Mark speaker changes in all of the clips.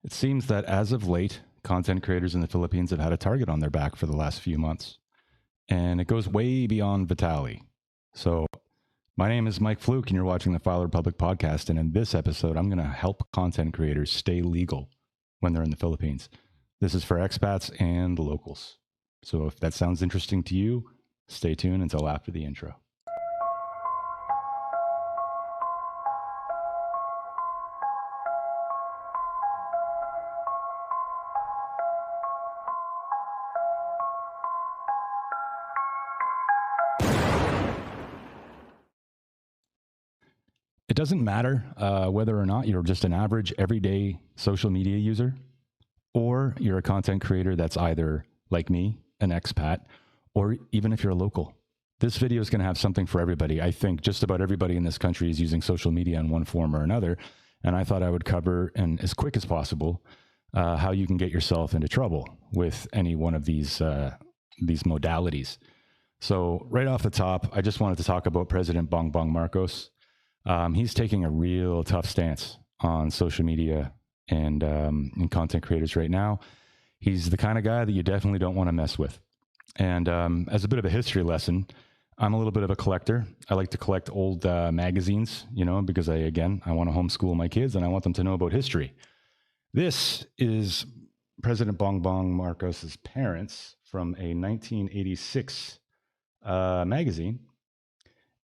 Speaker 1: It seems that as of late, content creators in the Philippines have had a target on their back for the last few months. And it goes way beyond Vitali. So, my name is Mike Fluke, and you're watching the Filo Republic podcast. And in this episode, I'm going to help content creators stay legal when they're in the Philippines. This is for expats and locals. So, if that sounds interesting to you, stay tuned until after the intro. It doesn't matter whether or not you're just an average, everyday social media user, or you're a content creator that's either, like me, an expat, or even if you're a local. This video is going to have something for everybody. I think just about everybody in this country is using social media in one form or another, and I thought I would cover, and as quick as possible, how you can get yourself into trouble with any one of these modalities. So right off the top, I just wanted to talk about President Bongbong Marcos. He's taking a real tough stance on social media and content creators right now. He's the kind of guy that you definitely don't want to mess with. And as a bit of a history lesson, I'm a little bit of a collector. I like to collect old magazines, because I want to homeschool my kids and I want them to know about history. This is President Bongbong Marcos's parents from a 1986 magazine.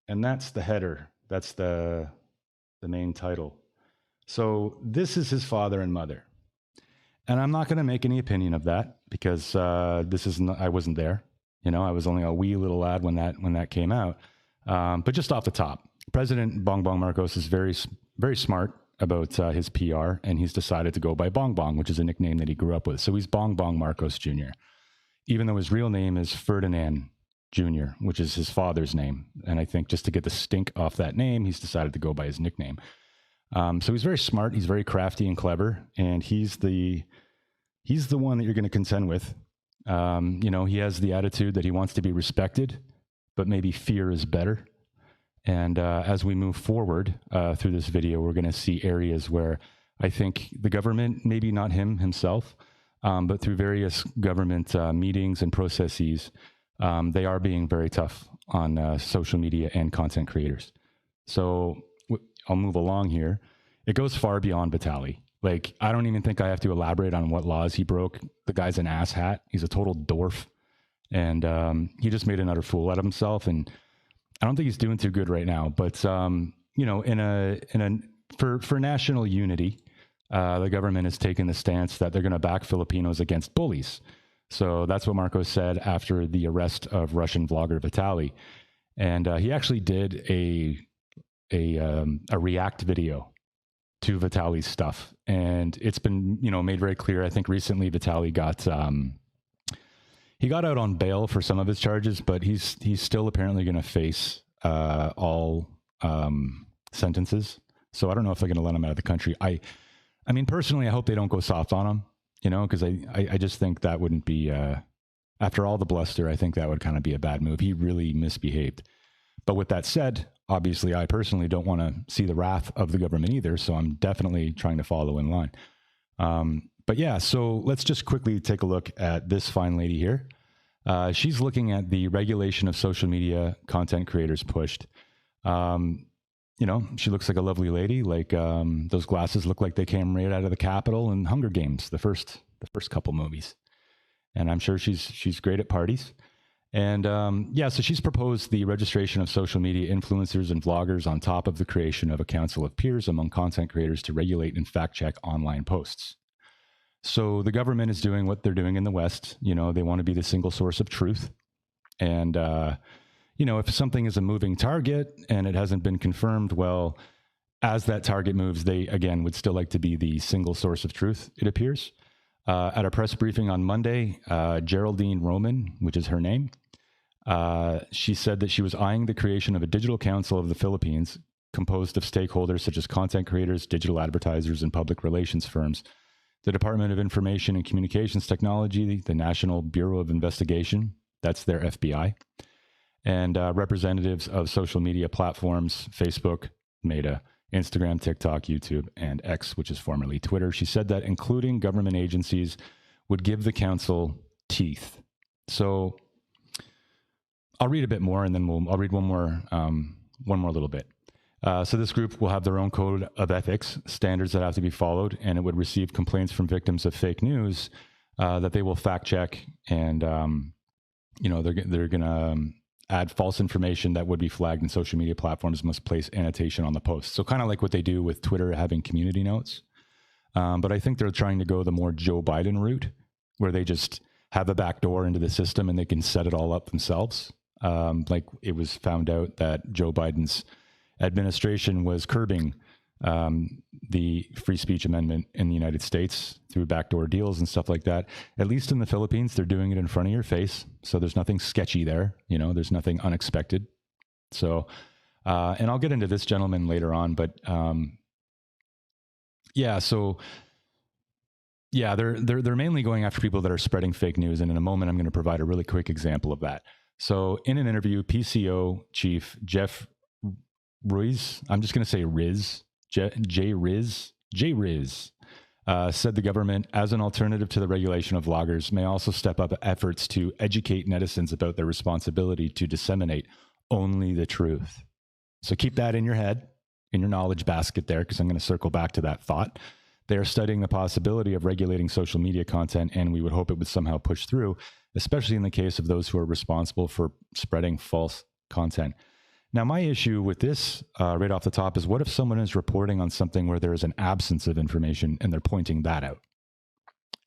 Speaker 1: And that's the header. That's the main title. So this is his father and mother. And I'm not going to make any opinion of that because I wasn't there. I was only a wee little lad when that came out. But just off the top, President Bongbong Marcos is very, very smart about his PR, and he's decided to go by Bongbong, which is a nickname that he grew up with. So he's Bongbong Marcos Jr., even though his real name is Ferdinand Jr., which is his father's name. And I think just to get the stink off that name, he's decided to go by his nickname. So he's very smart. He's very crafty and clever. And he's the one that you're going to contend with. He has the attitude that he wants to be respected, but maybe fear is better. And as we move forward through this video, we're going to see areas where I think the government, maybe not himself, but through various government meetings and processes, they are being very tough on social media and content creators. So I'll move along here. It goes far beyond Vitali. Like, I don't even think I have to elaborate on what laws he broke. The guy's an asshat. He's a total dwarf. And he just made an utter fool out of himself. And I don't think he's doing too good right now. But, for national unity, the government has taken the stance that they're going to back Filipinos against bullies. So that's what Marcos said after the arrest of Russian vlogger Vitali. And he actually did a react video to Vitali's stuff. And it's been, made very clear. I think recently Vitali got out on bail for some of his charges, but he's still apparently going to face all sentences. So I don't know if they're going to let him out of the country. I mean, personally, I hope they don't go soft on him. Because I just think that wouldn't be, after all the bluster, I think that would kind of be a bad move. He really misbehaved. But with that said, obviously, I personally don't want to see the wrath of the government either. So I'm definitely trying to follow in line. But yeah, so let's just quickly take a look at this fine lady here. She's looking at the regulation of social media content creators pushed. She looks like a lovely lady. Like those glasses look like they came right out of the Capitol and Hunger Games, the first couple movies. And I'm sure she's great at parties. And so she's proposed the registration of social media influencers and vloggers on top of the creation of a council of peers among content creators to regulate and fact check online posts. So the government is doing what they're doing in the West. They want to be the single source of truth. And if something is a moving target and it hasn't been confirmed, well, as that target moves, they, again, would still like to be the single source of truth, it appears. At a press briefing on Monday, Geraldine Roman, which is her name, she said that she was eyeing the creation of a digital council of the Philippines composed of stakeholders such as content creators, digital advertisers, and public relations firms, the Department of Information and Communications Technology, the National Bureau of Investigation, that's their FBI, and representatives of social media platforms, Facebook, Meta, Instagram, TikTok, YouTube, and X, which is formerly Twitter. She said that including government agencies would give the council teeth. So I'll read a bit more, and then I'll read one more little bit. So this group will have their own code of ethics, standards that have to be followed, and it would receive complaints from victims of fake news that they will fact check, and they're going to add false information that would be flagged, and social media platforms must place annotation on the post. So kind of like what they do with Twitter, having community notes. But I think they're trying to go the more Joe Biden route, where they just have a back door into the system and they can set it all up themselves. Like it was found out that Joe Biden's administration was curbing the free speech amendment in the United States through backdoor deals and stuff like that. At least in the Philippines, they're doing it in front of your face. So there's nothing sketchy there. There's nothing unexpected. So, and I'll get into this gentleman later on, but they're mainly going after people that are spreading fake news. And in a moment, I'm going to provide a really quick example of that. So in an interview, PCO chief Jeff Ruiz, I'm just going to say Riz, J Riz, said the government, as an alternative to the regulation of vloggers, may also step up efforts to educate netizens about their responsibility to disseminate only the truth. So keep that in your head, in your knowledge basket there, because I'm going to circle back to that thought. They are studying the possibility of regulating social media content, and we would hope it would somehow push through, especially in the case of those who are responsible for spreading false content. Now, my issue with this right off the top is, what if someone is reporting on something where there is an absence of information and they're pointing that out?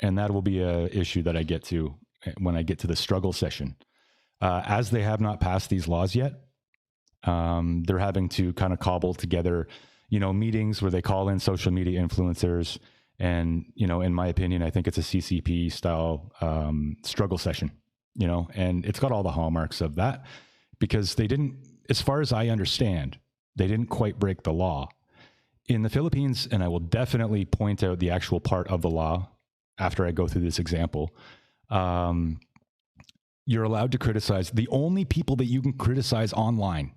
Speaker 1: And that will be an issue that I get to when I get to the struggle session. As they have not passed these laws yet, they're having to kind of cobble together, meetings where they call in social media influencers. And, in my opinion, I think it's a CCP style struggle session, and it's got all the hallmarks of that, because they didn't, as far as I understand, they didn't quite break the law. In the Philippines, and I will definitely point out the actual part of the law after I go through this example, you're allowed to criticize the only people that you can criticize online.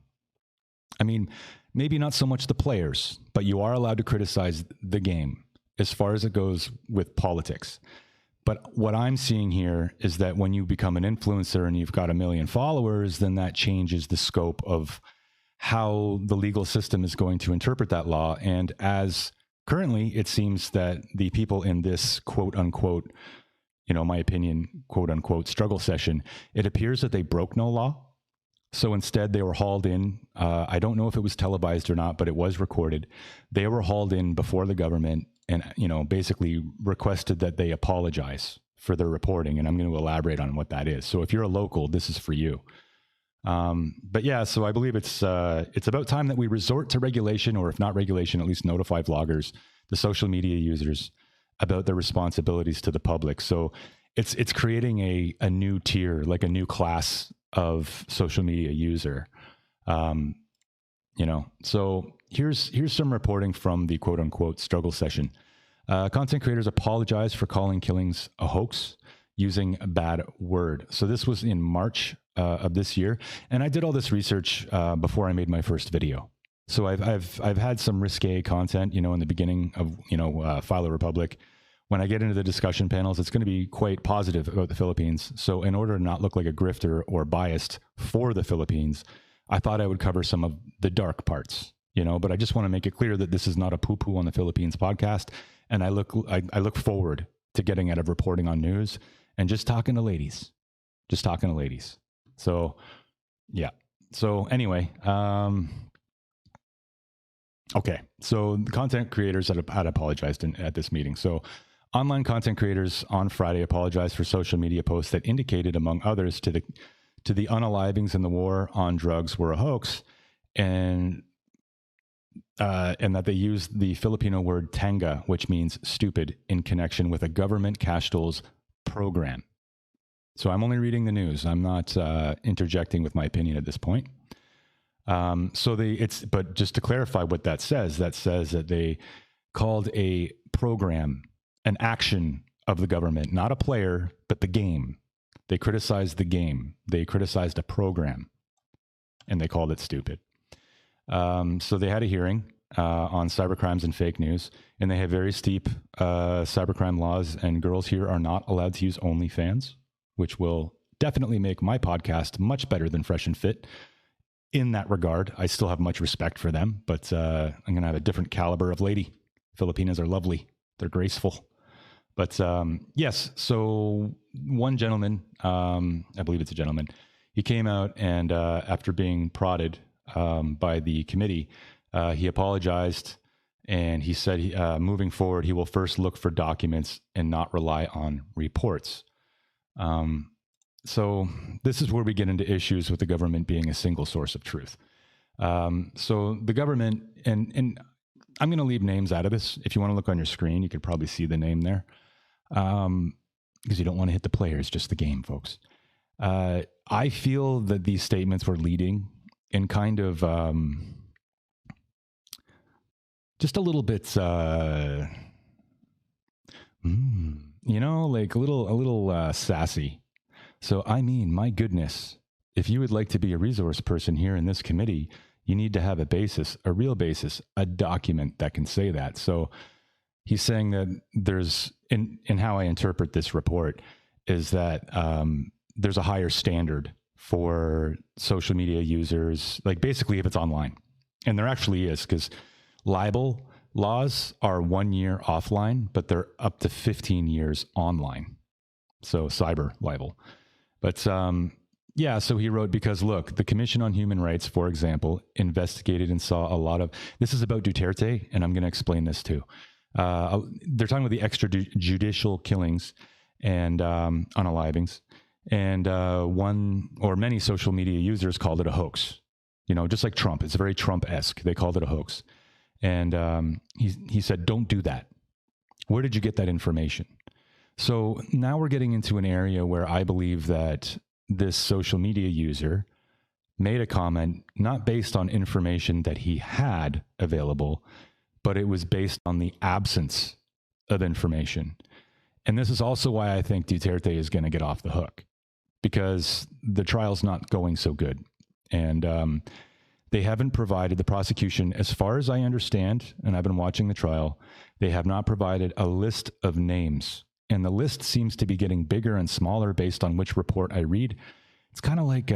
Speaker 1: I mean, maybe not so much the players, but you are allowed to criticize the game as far as it goes with politics. But what I'm seeing here is that when you become an influencer and you've got 1 million followers, then that changes the scope of how the legal system is going to interpret that law. And as currently, it seems that the people in this quote unquote, my opinion, quote unquote, struggle session, it appears that they broke no law. So instead, they were hauled in. I don't know if it was televised or not, but it was recorded. They were hauled in before the government and, basically requested that they apologize for their reporting. And I'm going to elaborate on what that is. So if you're a local, this is for you. But yeah, so I believe it's about time that we resort to regulation, or if not regulation, at least notify vloggers, the social media users, about their responsibilities to the public. So it's creating a new tier, like a new class of social media user. So here's some reporting from the quote unquote struggle session. Content creators apologize for calling killings a hoax using a bad word. So this was in March of this year. And I did all this research before I made my first video. So I've had some risque content, in the beginning of, Filo Republic. When I get into the discussion panels, it's going to be quite positive about the Philippines. So in order to not look like a grifter or biased for the Philippines, I thought I would cover some of the dark parts, but I just want to make it clear that this is not a poo-poo on the Philippines podcast. And I look forward to getting out of reporting on news and just talking to ladies. So, yeah. So anyway, okay. So the content creators had apologized at this meeting. So online content creators on Friday apologized for social media posts that indicated, among others, to the unalivings in the war on drugs were a hoax, and that they used the Filipino word tanga, which means stupid, in connection with a government cash tools program. So I'm only reading the news. I'm not interjecting with my opinion at this point. But just to clarify what that says that they called a program an action of the government, not a player, but the game. They criticized the game. They criticized a program, and they called it stupid. So they had a hearing, on cybercrimes and fake news, and they have very steep cybercrime laws, and girls here are not allowed to use OnlyFans, which will definitely make my podcast much better than Fresh and Fit. In that regard, I still have much respect for them, but I'm going to have a different caliber of lady. Filipinas are lovely. They're graceful. But yes, so one gentleman, I believe it's a gentleman, he came out and after being prodded by the committee, he apologized, and he said moving forward, he will first look for documents and not rely on reports. So this is where we get into issues with the government being a single source of truth. So the government, and I'm going to leave names out of this. If you want to look on your screen, you could probably see the name there, because you don't want to hit the players, just the game, folks. I feel that these statements were leading in kind of just a little bit, you know, like a little sassy. So, I mean, my goodness, if you would like to be a resource person here in this committee, you need to have a basis, a real basis, a document that can say that. So he's saying that there's, in how I interpret this report, is that there's a higher standard for social media users, like basically if it's online. And there actually is, because libel laws are 1 year offline, but they're up to 15 years online. So cyber libel. But yeah, so he wrote, because look, the Commission on Human Rights, for example, investigated and saw a lot of, this is about Duterte, and I'm going to explain this too. They're talking about the extrajudicial killings and unalivings. And one or many social media users called it a hoax. You know, just like Trump. It's very Trump-esque. They called it a hoax. And he said, don't do that. Where did you get that information? So now we're getting into an area where I believe that this social media user made a comment not based on information that he had available, but it was based on the absence of information. And this is also why I think Duterte is going to get off the hook, because the trial's not going so good. And they haven't provided, the prosecution, as far as I understand, and I've been watching the trial, they have not provided a list of names. And the list seems to be getting bigger and smaller based on which report I read. It's kind of like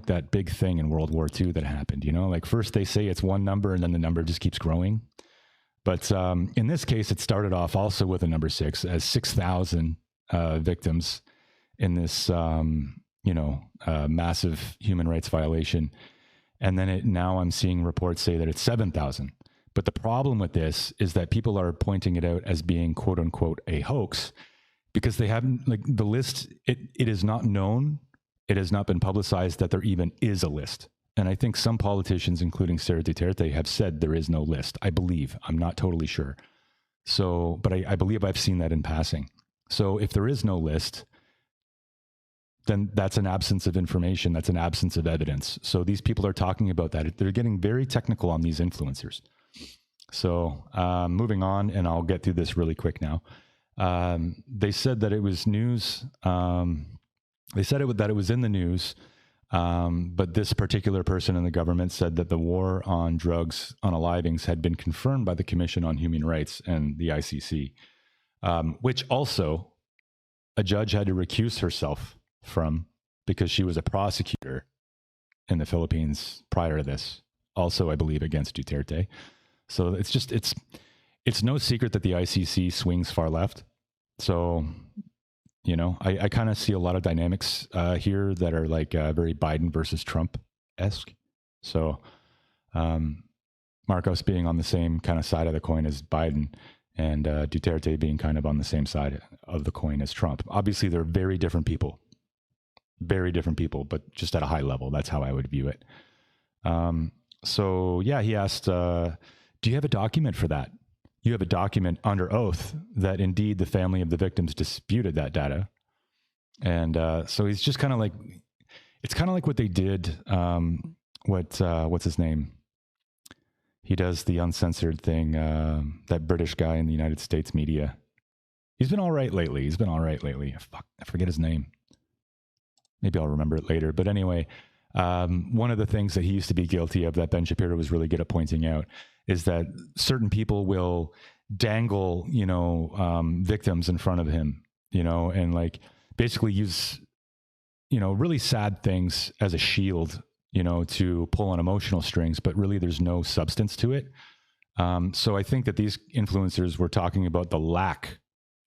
Speaker 1: that big thing in World War II that happened. You know, like first they say it's one number, and then the number just keeps growing. But in this case, it started off also with a number 6, as 6,000 victims in this massive human rights violation. And then now I'm seeing reports say that it's 7,000. But the problem with this is that people are pointing it out as being quote unquote a hoax, because they haven't, like, the list, it is not known. It has not been publicized that there even is a list. And I think some politicians, including Sarah Duterte, have said there is no list. I believe. I'm not totally sure. So, but I believe I've seen that in passing. So if there is no list, then that's an absence of information. That's an absence of evidence. So these people are talking about that. They're getting very technical on these influencers. So moving on, and I'll get through this really quick now. They said that it was news. They said that it was in the news, but this particular person in the government said that the war on drugs, unalivings, had been confirmed by the Commission on Human Rights and the ICC, which also a judge had to recuse herself from, because she was a prosecutor in the Philippines prior to this, also I believe against Duterte. So it's no secret that the ICC swings far left. So, you know, I kind of see a lot of dynamics here that are like very Biden versus Trump-esque. So Marcos being on the same kind of side of the coin as Biden, and Duterte being kind of on the same side of the coin as Trump. Obviously, they're very different people, but just at a high level. That's how I would view it. So yeah, he asked, do you have a document for that? You have a document under oath that indeed the family of the victims disputed that data. And so he's just kind of like, it's kind of like what they did. What's his name? He does the uncensored thing, that British guy in the United States media. He's been all right lately. Fuck, I forget his name. Maybe I'll remember it later. But anyway, one of the things that he used to be guilty of that Ben Shapiro was really good at pointing out is that certain people will dangle, victims in front of him, and like basically use, really sad things as a shield, to pull on emotional strings, but really there's no substance to it. So I think that these influencers were talking about the lack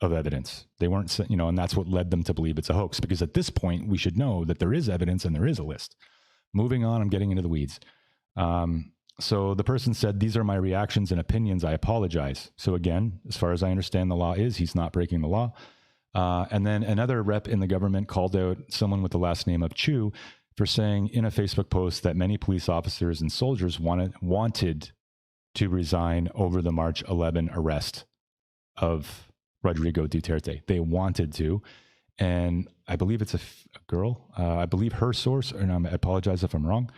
Speaker 1: of evidence. They weren't, and that's what led them to believe it's a hoax, because at this point we should know that there is evidence and there is a list. Moving on, I'm getting into the weeds. So the person said, "These are my reactions and opinions. I apologize." So again, as far as I understand, the law is he's not breaking the law. And then another rep in the government called out someone with the last name of Chu for saying in a Facebook post that many police officers and soldiers wanted to resign over the March 11 arrest of Rodrigo Duterte. They wanted to. And I believe it's a girl. I believe her source, and I apologize if I'm wrong.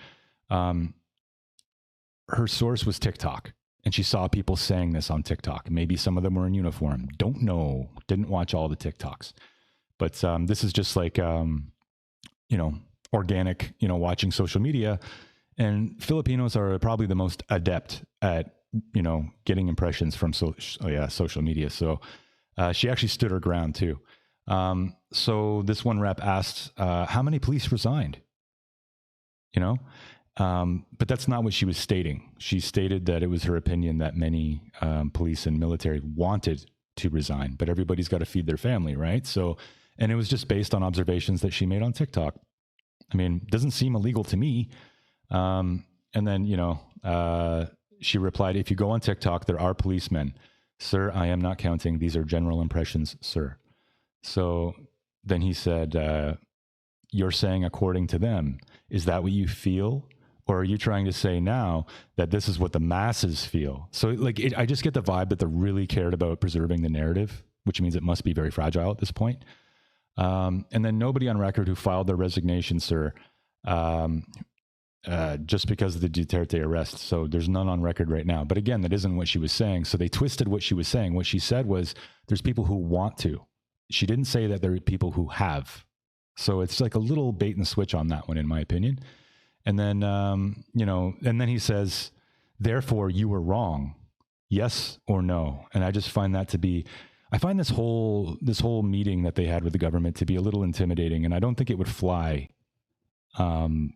Speaker 1: Her source was TikTok, and she saw people saying this on TikTok. Maybe some of them were in uniform. Don't know. Didn't watch all the TikToks. But this is just like, organic, watching social media. And Filipinos are probably the most adept at, getting impressions from social media. So she actually stood her ground too. So this one rep asked, how many police resigned? But that's not what she was stating. She stated that it was her opinion that many police and military wanted to resign, but everybody's got to feed their family, right? So, and it was just based on observations that she made on TikTok. I mean, it doesn't seem illegal to me. And then, she replied, "If you go on TikTok, there are policemen. Sir, I am not counting. These are general impressions, sir." So then he said, "You're saying according to them. Is that what you feel? Or are you trying to say now that this is what the masses feel?" So I just get the vibe that they're really cared about preserving the narrative, which means it must be very fragile at this point. And then nobody on record who filed their resignation, sir, just because of the Duterte arrest. So there's none on record right now. But again, that isn't what she was saying. So they twisted what she was saying. What she said was there's people who want to. She didn't say that there are people who have. So it's like a little bait and switch on that one, in my opinion. And then, and then he says, "Therefore you were wrong. Yes or no?" And I just find that to be, I find this whole meeting that they had with the government to be a little intimidating. And I don't think it would fly, it's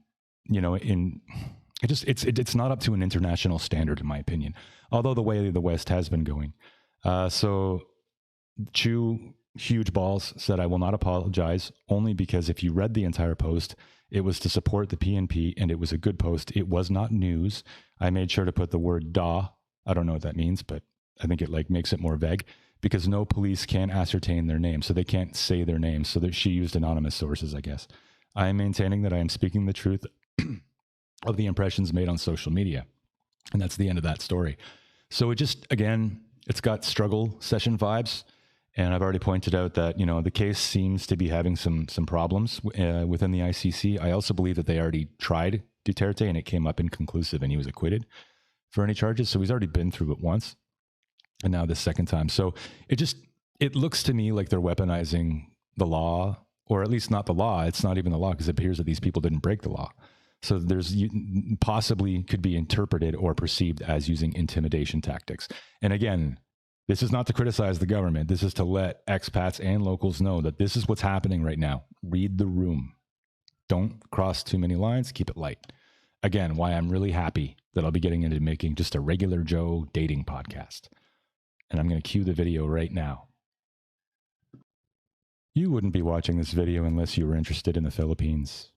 Speaker 1: not up to an international standard, in my opinion, although the way the West has been going. So Chu, huge balls, said, "I will not apologize, only because if you read the entire post, it was to support the PNP and it was a good post. It was not news. I made sure to put the word da." I don't know what that means, but I think it makes it more vague, because no police can ascertain their name. So they can't say their name. So that she used anonymous sources, I guess. "I am maintaining that I am speaking the truth of the impressions made on social media." And that's the end of that story. So it just, again, it's got struggle session vibes. And I've already pointed out that, the case seems to be having some problems within the ICC. I also believe that they already tried Duterte and it came up inconclusive and he was acquitted for any charges. So he's already been through it once and now the second time. So it looks to me like they're weaponizing the law, or at least not the law. It's not even the law, because it appears that these people didn't break the law. So there's possibly could be interpreted or perceived as using intimidation tactics. And again, this is not to criticize the government. This is to let expats and locals know that this is what's happening right now. Read the room. Don't cross too many lines. Keep it light. Again, why I'm really happy that I'll be getting into making just a regular Joe dating podcast. And I'm going to cue the video right now. You wouldn't be watching this video unless you were interested in the Philippines.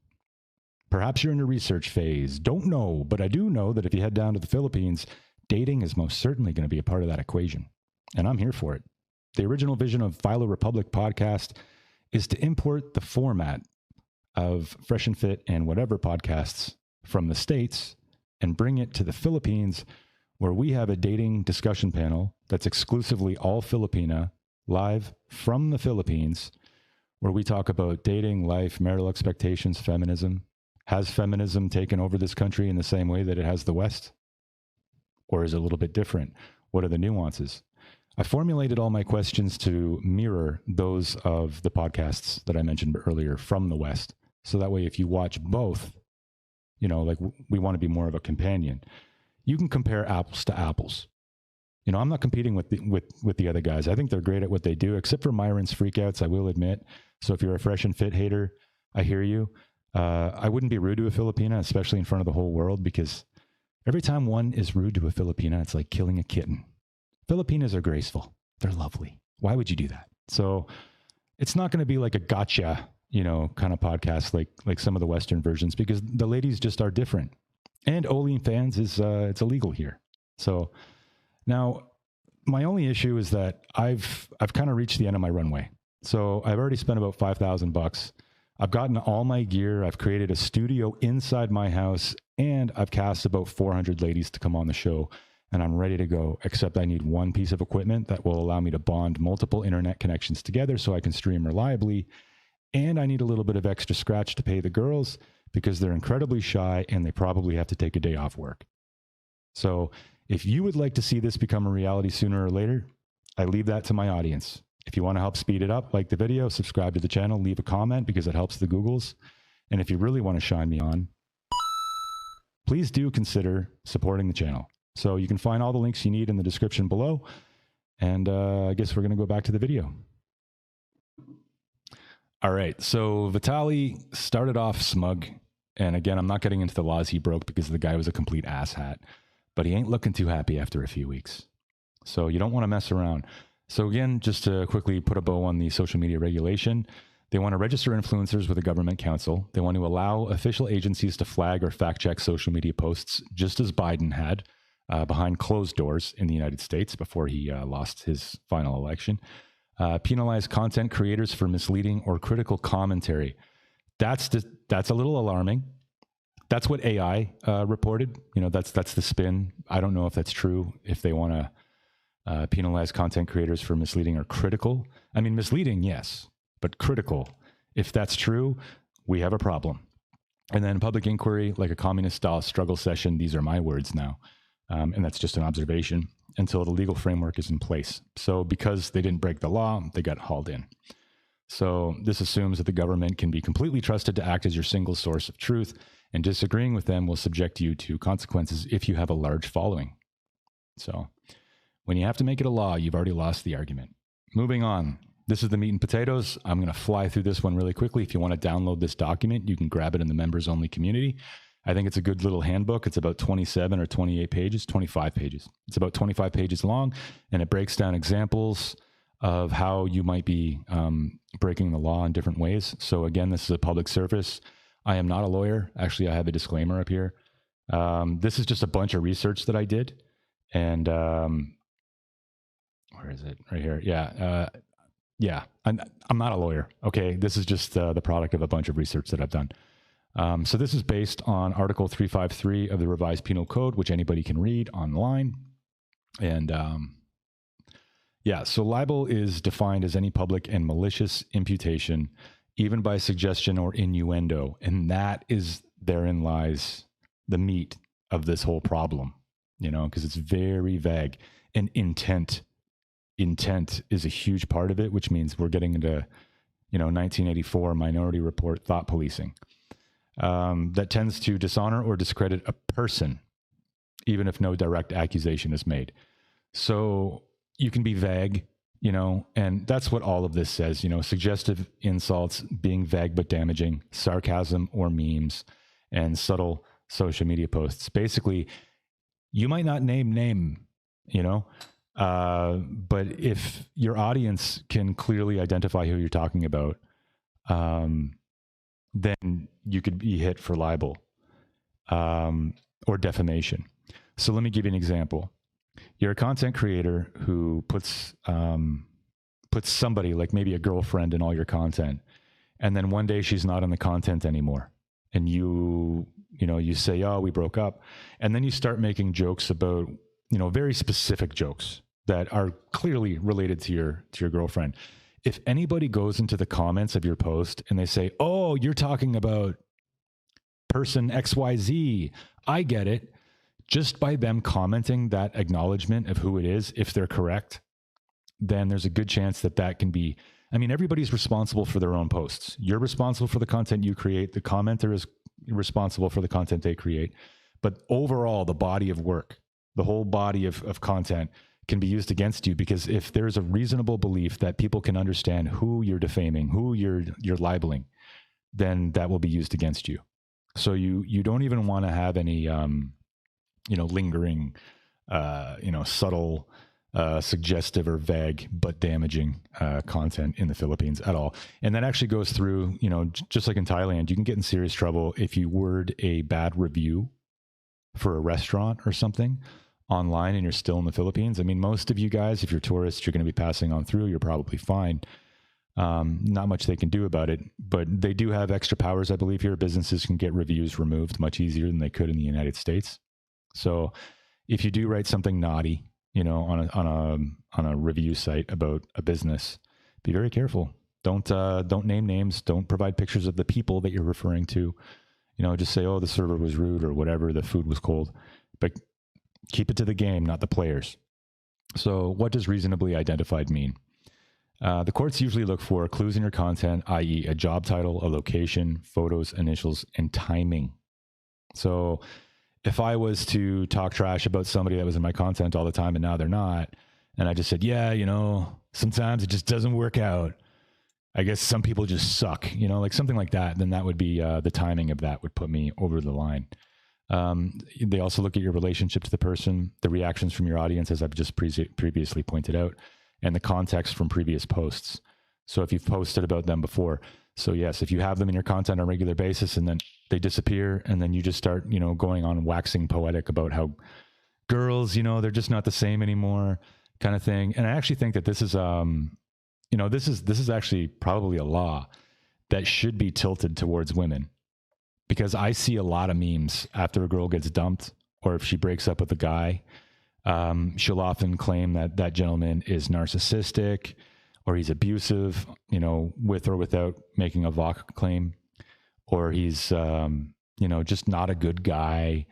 Speaker 1: Perhaps you're in a research phase. Don't know, but I do know that if you head down to the Philippines, dating is most certainly going to be a part of that equation. And I'm here for it. The original vision of Filo Republic podcast is to import the format of Fresh and Fit and whatever podcasts from the States and bring it to the Philippines, where we have a dating discussion panel that's exclusively all Filipina, live from the Philippines, where we talk about dating, life, marital expectations, feminism. Has feminism taken over this country in the same way that it has the West? Or is it a little bit different? What are the nuances? I formulated all my questions to mirror those of the podcasts that I mentioned earlier from the West. So that way, if you watch both, we want to be more of a companion. you can compare apples to apples. You know, I'm not competing with the other guys. I think they're great at what they do, except for Myron's freakouts, I will admit. So if you're a fresh and fit hater, I hear you. I wouldn't be rude to a Filipina, especially in front of the whole world, because every time one is rude to a Filipina, it's like killing a kitten. Filipinas are graceful. They're lovely. Why would you do that? So it's not going to be like a gotcha, you know, kind of podcast like some of the Western versions, because the ladies just are different. And OnlyFans is it's illegal here. So now my only issue is that I've kind of reached the end of my runway. So I've already spent about $5,000. I've gotten all my gear. I've created a studio inside my house, and I've cast about 400 ladies to come on the show, and I'm ready to go, except I need one piece of equipment that will allow me to bond multiple internet connections together so I can stream reliably. And I need a little bit of extra scratch to pay the girls because they're incredibly shy and they probably have to take a day off work. So if you would like to see this become a reality sooner or later, I leave that to my audience. If you want to help speed it up, like the video, subscribe to the channel, leave a comment because it helps the Googles. And if you really want to shine me on, please do consider supporting the channel. So you can find all the links you need in the description below. And I guess we're going to go back to the video. All right. So Vitaly started off smug. And again, I'm not getting into the laws he broke because the guy was a complete asshat. But he ain't looking too happy after a few weeks. So you don't want to mess around. So again, just to quickly put a bow on the social media regulation, they want to register influencers with a government council. They want to allow official agencies to flag or fact check social media posts, just as Biden had behind closed doors in the United States before he lost his final election. Penalize content creators for misleading or critical commentary. That's a little alarming. That's what AI reported. You know, that's the spin. I don't know if that's true. If they want to penalize content creators for misleading or critical. I mean, misleading, yes, but critical. If that's true, we have a problem. And then public inquiry, like a communist-style struggle session. These are my words now. And that's just an observation until the legal framework is in place. So because they didn't break the law, they got hauled in. So this assumes that the government can be completely trusted to act as your single source of truth, and disagreeing with them will subject you to consequences if you have a large following. So when you have to make it a law, you've already lost the argument. Moving on. This is the meat and potatoes. I'm going to fly through this one really quickly. If you want to download this document, you can grab it in the members only community. I think it's a good little handbook. It's about 27 or 28 pages, 25 pages. It's about 25 pages long, and it breaks down examples of how you might be breaking the law in different ways. So again, this is a public service. I am not a lawyer. Actually, I have a disclaimer up here. This is just a bunch of research that I did. And where is it? Right here. Yeah. I'm not a lawyer. Okay. This is just the product of a bunch of research that I've done. So this is based on Article 353 of the Revised Penal Code, which anybody can read online. And so libel is defined as any public and malicious imputation, even by suggestion or innuendo. And therein lies the meat of this whole problem, you know, because it's very vague. And intent is a huge part of it, which means we're getting into, 1984 Minority Report thought policing. That tends to dishonor or discredit a person, even if no direct accusation is made. So you can be vague, and that's what all of this says, suggestive insults, being vague but damaging, sarcasm or memes, and subtle social media posts. Basically, you might not name, but if your audience can clearly identify who you're talking about, then you could be hit for libel or defamation. So let me give you an example. You're a content creator who puts somebody, like maybe a girlfriend, in all your content, and then one day she's not in the content anymore, and you say, "Oh, we broke up," and then you start making jokes about, very specific jokes that are clearly related to your girlfriend. If anybody goes into the comments of your post and they say, "Oh, you're talking about person XYZ," I get it. Just by them commenting that acknowledgement of who it is, if they're correct, then there's a good chance that can be, everybody's responsible for their own posts. You're responsible for the content you create. The commenter is responsible for the content they create. But overall, the body of work, the whole body of content can be used against you, because if there's a reasonable belief that people can understand who you're defaming, who you're libeling, then that will be used against you. So you don't even want to have any lingering, subtle, suggestive or vague but damaging content in the Philippines at all. And that actually goes through, just like in Thailand, you can get in serious trouble if you word a bad review for a restaurant or something online and you're still in the Philippines. I mean, most of you guys, if you're tourists, you're going to be passing on through, you're probably fine. Not much they can do about it, but they do have extra powers, I believe, here. Businesses can get reviews removed much easier than they could in the United States. So if you do write something naughty, on a review site about a business, be very careful. Don't name names. Don't provide pictures of the people that you're referring to. Just say, oh, the server was rude or whatever, the food was cold, but keep it to the game, not the players. So what does reasonably identified mean? The courts usually look for clues in your content, i.e. a job title, a location, photos, initials, and timing. So if I was to talk trash about somebody that was in my content all the time and now they're not, and I just said, yeah, sometimes it just doesn't work out. I guess some people just suck, like something like that, then that would be the timing of that would put me over the line. They also look at your relationship to the person, the reactions from your audience, as I've just previously pointed out, and the context from previous posts. So if you've posted about them before. So yes, if you have them in your content on a regular basis and then they disappear and then you just start, going on waxing poetic about how girls, they're just not the same anymore kind of thing. And I actually think that this is, this is actually probably a law that should be tilted towards women, because I see a lot of memes after a girl gets dumped or if she breaks up with a guy. She'll often claim that that gentleman is narcissistic or he's abusive, with or without making a VOC claim, or he's, just not a good guy,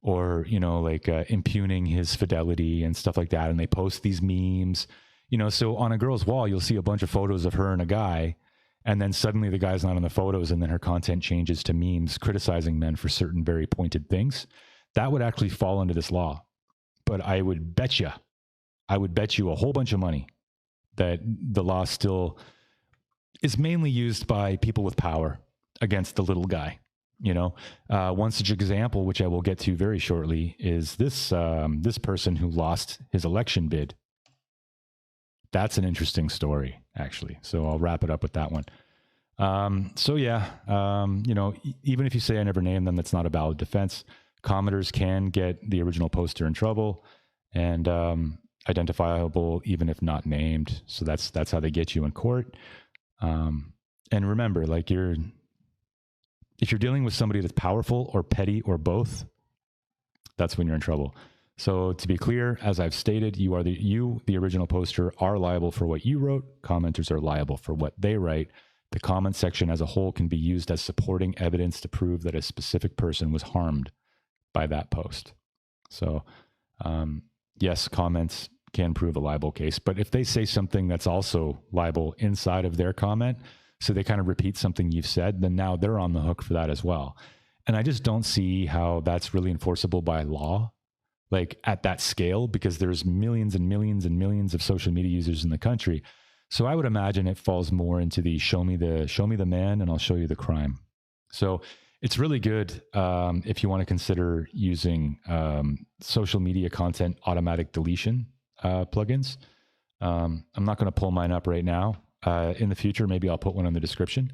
Speaker 1: or, impugning his fidelity and stuff like that. And they post these memes, so on a girl's wall, you'll see a bunch of photos of her and a guy, and then suddenly the guy's not in the photos, and then her content changes to memes criticizing men for certain very pointed things. That would actually fall under this law. But I would bet you a whole bunch of money that the law still is mainly used by people with power against the little guy. One such example, which I will get to very shortly, is this person who lost his election bid. That's an interesting story, actually. So I'll wrap it up with that one. Even if you say I never named them, that's not a valid defense. Commenters can get the original poster in trouble, and identifiable even if not named. So that's how they get you in court. And remember, if you're dealing with somebody that's powerful or petty or both, that's when you're in trouble. So to be clear, as I've stated, the original poster, are liable for what you wrote. Commenters are liable for what they write. The comment section as a whole can be used as supporting evidence to prove that a specific person was harmed by that post. So yes, comments can prove a libel case, but if they say something that's also libel inside of their comment, so they kind of repeat something you've said, then now they're on the hook for that as well. And I just don't see how that's really enforceable by law, at that scale, because there's millions and millions and millions of social media users in the country. So I would imagine it falls more into the show me the man and I'll show you the crime. So it's really good if you want to consider using social media content automatic deletion plugins. I'm not going to pull mine up right now. In the future, maybe I'll put one in the description.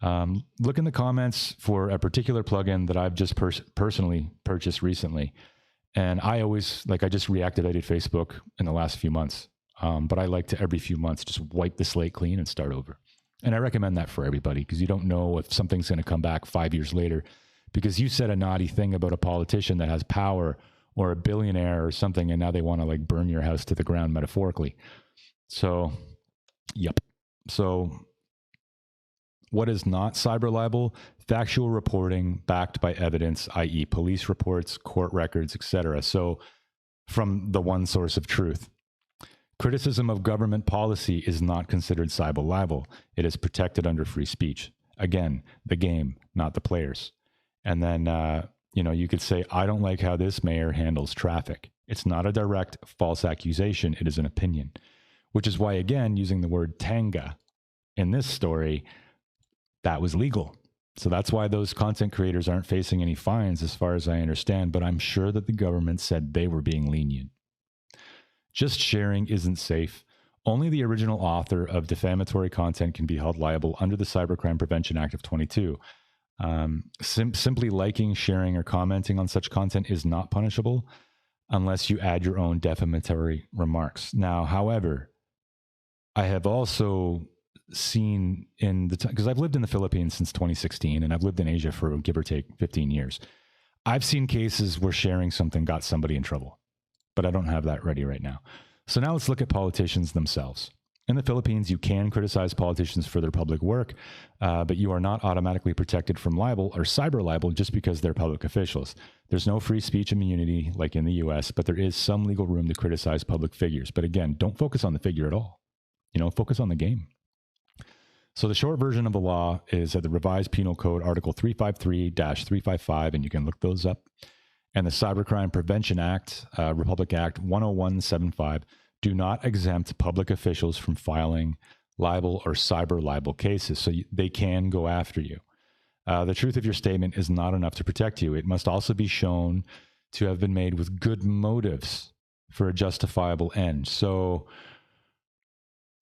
Speaker 1: Look in the comments for a particular plugin that I've just personally purchased recently. And I just reactivated Facebook in the last few months. But I like to every few months just wipe the slate clean and start over. And I recommend that for everybody, because you don't know if something's going to come back 5 years later because you said a naughty thing about a politician that has power or a billionaire or something, and now they want to burn your house to the ground metaphorically. So, yep. So what is not cyber libel? Factual reporting backed by evidence, i.e. police reports, court records, etc. So from the one source of truth. Criticism of government policy is not considered cyber libel. It is protected under free speech. Again, the game, not the players. And then, You could say, I don't like how this mayor handles traffic. It's not a direct false accusation. It is an opinion, which is why, again, using the word tanga in this story, that was legal. So that's why those content creators aren't facing any fines, as far as I understand. But I'm sure that the government said they were being lenient. Just sharing isn't safe. Only the original author of defamatory content can be held liable under the Cybercrime Prevention Act of 22. Simply liking, sharing, or commenting on such content is not punishable unless you add your own defamatory remarks. Now, however, I have also seen in the time, because I've lived in the Philippines since 2016, and I've lived in Asia for give or take 15 years. I've seen cases where sharing something got somebody in trouble, but I don't have that ready right now. So now let's look at politicians themselves. In the Philippines, you can criticize politicians for their public work, but you are not automatically protected from libel or cyber libel just because they're public officials. There's no free speech immunity like in the US, but there is some legal room to criticize public figures. But again, don't focus on the figure at all. Focus on the game. So the short version of the law is the Revised Penal Code, Article 353-355, and you can look those up. And the Cybercrime Prevention Act, Republic Act 10175, do not exempt public officials from filing libel or cyber libel cases, so they can go after you. The truth of your statement is not enough to protect you. It must also be shown to have been made with good motives for a justifiable end. So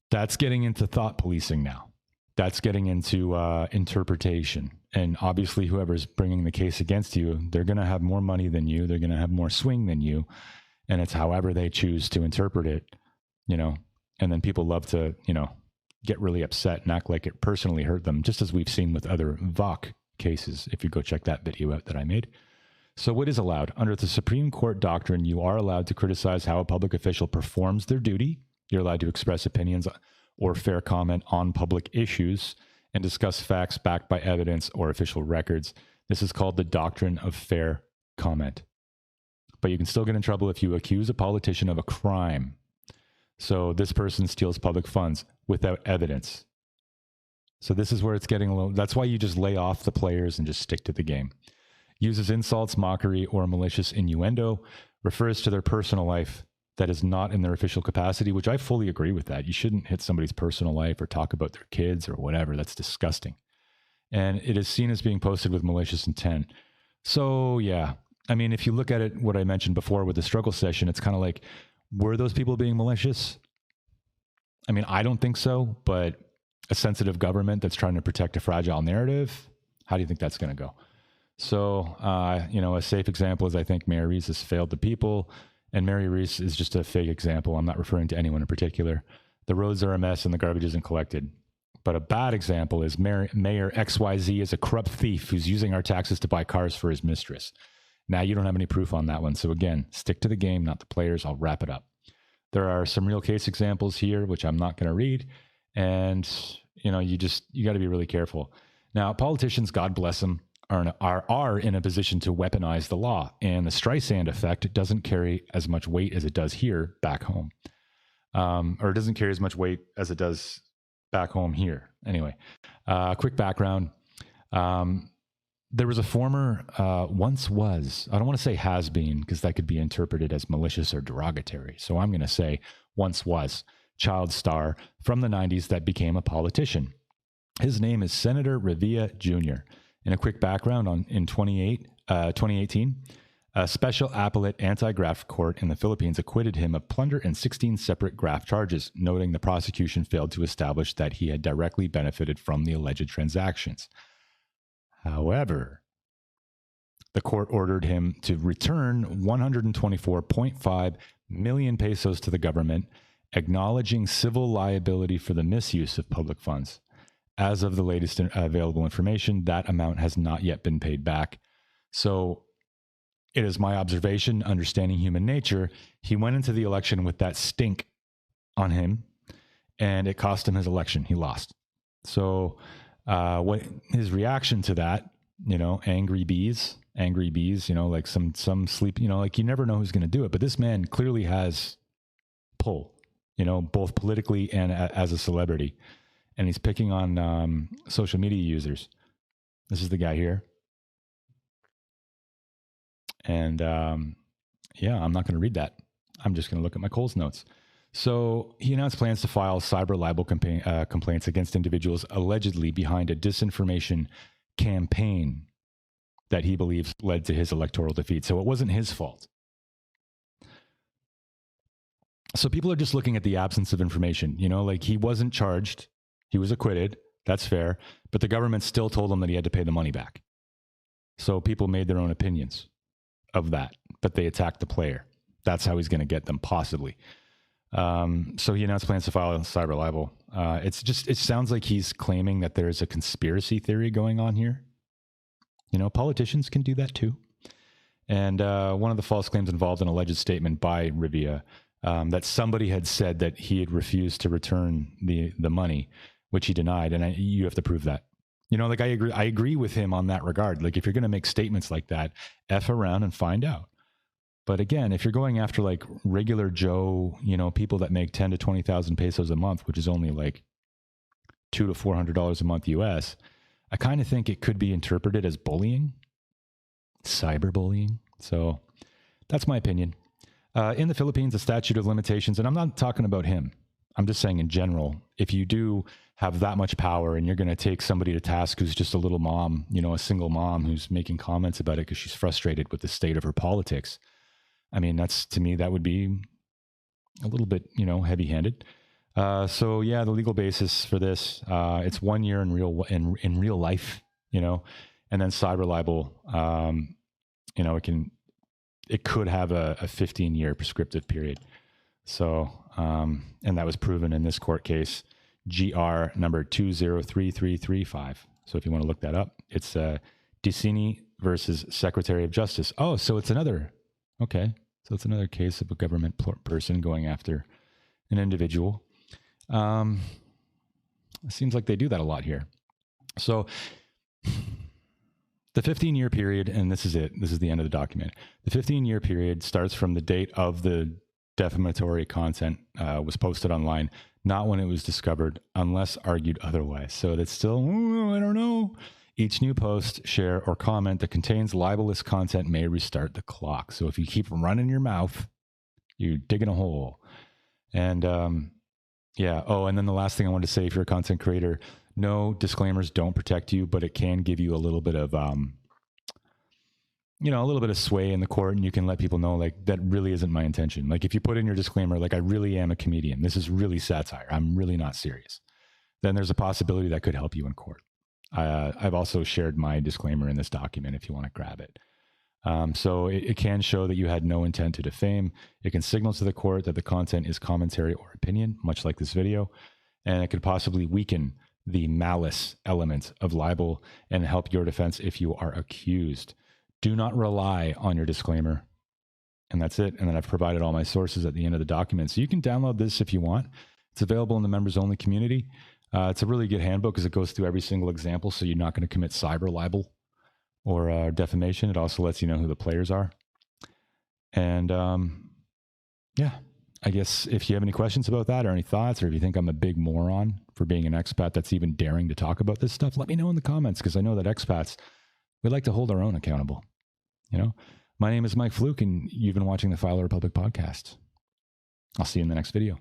Speaker 1: that's getting into thought policing now. That's getting into interpretation. And obviously, whoever's bringing the case against you, they're going to have more money than you. They're going to have more swing than you. And it's however they choose to interpret it, and then people love to, get really upset and act like it personally hurt them, just as we've seen with other VOC cases, if you go check that video out that I made. So what is allowed? Under the Supreme Court doctrine, you are allowed to criticize how a public official performs their duty. You're allowed to express opinions or fair comment on public issues and discuss facts backed by evidence or official records. This is called the doctrine of fair comment. But you can still get in trouble if you accuse a politician of a crime. So this person steals public funds without evidence. So this is where it's getting a little, that's why you just lay off the players and just stick to the game. Uses insults, mockery, or malicious innuendo, refers to their personal life that is not in their official capacity, which I fully agree with that. You shouldn't hit somebody's personal life or talk about their kids or whatever. That's disgusting. And it is seen as being posted with malicious intent. So yeah, I mean, if you look at it, what I mentioned before with the struggle session, it's kind of like, were those people being malicious? I mean, I don't think so, but a sensitive government that's trying to protect a fragile narrative, how do you think that's going to go? So, a safe example is I think Mayor Reese has failed the people, and Mary Reese is just a fake example. I'm not referring to anyone in particular. The roads are a mess and the garbage isn't collected. But a bad example is Mayor XYZ is a corrupt thief who's using our taxes to buy cars for his mistress. Now you don't have any proof on that one. So again, stick to the game, not the players. I'll wrap it up. There are some real case examples here, which I'm not going to read. And, you got to be really careful. Now, politicians, God bless them, are in a position to weaponize the law. And the Streisand effect doesn't carry as much weight as it does here back home. Or it doesn't carry as much weight as it does back home here. Anyway, quick background. There was a former, once was, I don't want to say has been, because that could be interpreted as malicious or derogatory. So I'm going to say once was, child star from the 90s that became a politician. His name is Senator Revilla Jr. And a quick background in 2018, a special appellate anti-graft court in the Philippines acquitted him of plunder and 16 separate graft charges, noting the prosecution failed to establish that he had directly benefited from the alleged transactions. However, the court ordered him to return 124.5 million pesos to the government, acknowledging civil liability for the misuse of public funds. As of the latest available information, that amount has not yet been paid back. So it is my observation, understanding human nature, he went into the election with that stink on him, and it cost him his election. He lost. So what his reaction to that, angry bees, like some sleep, like you never know who's going to do it. But this man clearly has pull, both politically and as a celebrity. And he's picking on social media users. This is the guy here. And yeah, I'm not going to read that. I'm just going to look at my Coles notes. So he announced plans to file cyber libel complaints against individuals allegedly behind a disinformation campaign that he believes led to his electoral defeat. So it wasn't his fault. So people are just looking at the absence of information. You know, like he wasn't charged. He was acquitted. That's fair. But the government still told him that he had to pay the money back. So people made their own opinions of that, but they attacked the player. That's how he's going to get them, possibly. So he announced plans to file a cyber libel. It sounds like he's claiming that there's a conspiracy theory going on here. You know, politicians can do that too. And one of the false claims involved an alleged statement by Rivia that somebody had said that he had refused to return the money, which he denied. And you have to prove that. You know, like I agree with him on that regard. Like if you're going to make statements like that, F around and find out. But again, if you're going after like regular Joe, you know, people that make 10 to 20,000 pesos a month, which is only like $200 to $400 a month US, I kind of think it could be interpreted as bullying, cyberbullying. So that's my opinion. In the Philippines, the statute of limitations, and I'm not talking about him. I'm just saying in general, if you do have that much power and you're going to take somebody to task who's just a little mom, you know, a single mom who's making comments about it because she's frustrated with the state of her politics. I mean, to me, that would be a little bit, you know, heavy-handed. So yeah, the legal basis for this, it's 1 year in real life, you know, and then cyber libel, you know, it could have a 15-year prescriptive period. So, and that was proven in this court case, GR number 203335. So if you want to look that up, it's Dicini versus Secretary of Justice. Oh, so it's another case of a government person going after an individual. It seems like they do that a lot here. So the 15-year period, and this is it. This is the end of the document. The 15-year period starts from the date of the defamatory content was posted online, not when it was discovered, unless argued otherwise. So that's still, I don't know. Each new post, share, or comment that contains libelous content may restart the clock. So if you keep running your mouth, you're digging a hole. And yeah. Oh, and then the last thing I wanted to say, if you're a content creator, no, disclaimers don't protect you, but it can give you a little bit of, you know, a little bit of sway in the court, and you can let people know, like, that really isn't my intention. Like, if you put in your disclaimer, like, I really am a comedian. This is really satire. I'm really not serious. Then there's a possibility that could help you in court. I've also shared my disclaimer in this document if you want to grab it. So it can show that you had no intent to defame. It can signal to the court that the content is commentary or opinion, much like this video, and it could possibly weaken the malice element of libel and help your defense if you are accused. Do not rely on your disclaimer. And that's it. And then I've provided all my sources at the end of the document. So you can download this if you want. It's available in the members only community. It's a really good handbook because it goes through every single example. So you're not going to commit cyber libel or defamation. It also lets you know who the players are. And yeah, I guess if you have any questions about that or any thoughts, or if you think I'm a big moron for being an expat that's even daring to talk about this stuff, let me know in the comments, because I know that expats, we like to hold our own accountable. You know, my name is Mike Fluke, and you've been watching the Filo Republic podcast. I'll see you in the next video.